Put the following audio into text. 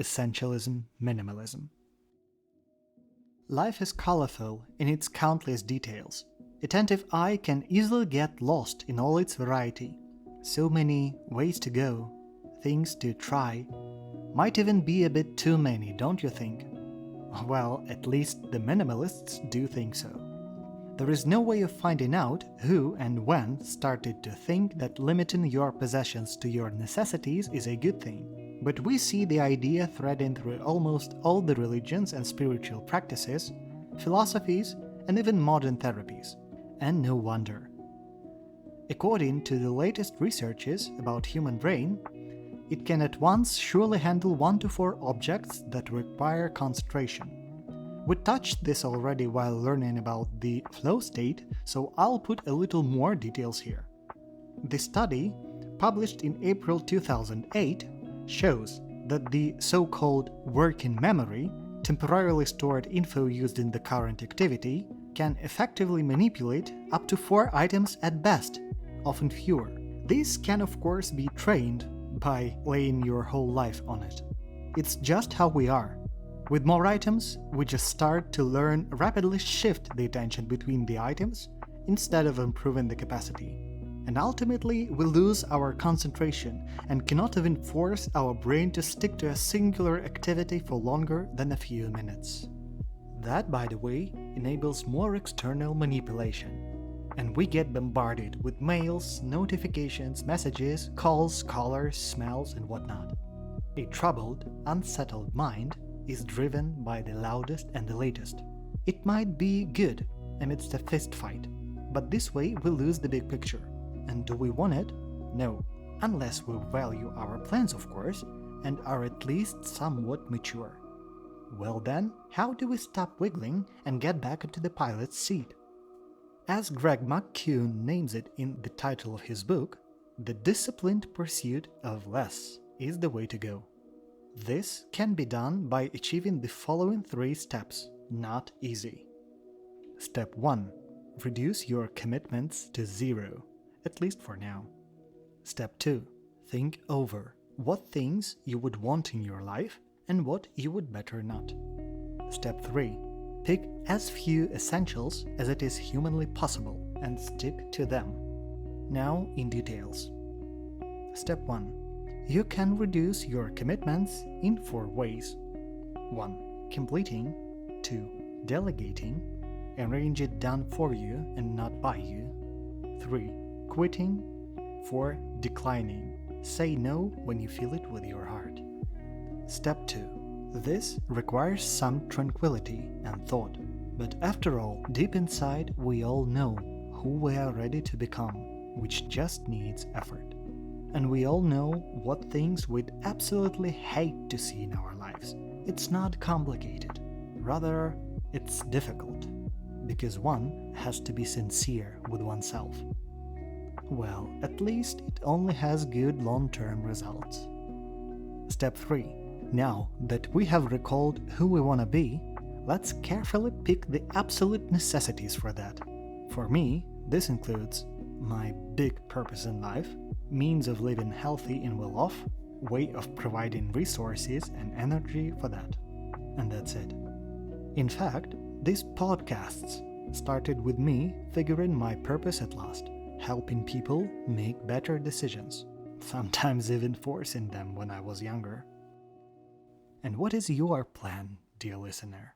Essentialism, Minimalism. Life is colorful in its countless details. Attentive eye can easily get lost in all its variety. So many ways to go, things to try. Might even be a bit too many, don't you think? Well, at least the minimalists do think so. There is no way of finding out who and when started to think that limiting your possessions to your necessities is a good thing. But we see the idea threading through almost all the religions and spiritual practices, philosophies, and even modern therapies. And no wonder. According to the latest researches about human brain, it can at once surely handle 1 to 4 objects that require concentration. We touched this already while learning about the flow state, so I'll put a little more details here. The study, published in April 2008, shows that the so-called working memory, temporarily stored info used in the current activity, can effectively manipulate up to 4 items at best, often fewer. This can of course be trained by laying your whole life on it. It's just how we are. With more items, we just start to learn rapidly shift the attention between the items instead of improving the capacity. And ultimately, we lose our concentration and cannot even force our brain to stick to a singular activity for longer than a few minutes. That, by the way, enables more external manipulation. And we get bombarded with mails, notifications, messages, calls, colors, smells, and whatnot. A troubled, unsettled mind is driven by the loudest and the latest. It might be good amidst a fist fight, but this way we lose the big picture. And do we want it? No, unless we value our plans, of course, and are at least somewhat mature. Well then, how do we stop wiggling and get back into the pilot's seat? As Greg McKeown names it in the title of his book, the disciplined pursuit of less is the way to go. This can be done by achieving the following 3 steps, not easy. Step 1. Reduce your commitments to 0, at least for now. Step 2. Think over what things you would want in your life and what you would better not. Step 3. Pick as few essentials as it is humanly possible and stick to them. Now in details. Step 1. You can reduce your commitments in 4 ways. 1. Completing. 2. Delegating. Arrange it done for you and not by you. 3. Quitting. 4. Declining. Say no when you feel it with your heart. Step 2. This requires some tranquility and thought. But after all, deep inside, we all know who we are ready to become, which just needs effort. And we all know what things we'd absolutely hate to see in our lives. It's not complicated. Rather, it's difficult. Because one has to be sincere with oneself. Well, at least it only has good long-term results. Step 3. Now that we have recalled who we want to be, let's carefully pick the absolute necessities for that. For me, this includes my big purpose in life, means of living healthy and well-off, way of providing resources and energy for that. And that's it. In fact, these podcasts started with me figuring my purpose at last, helping people make better decisions, sometimes even forcing them when I was younger. And what is your plan, dear listener?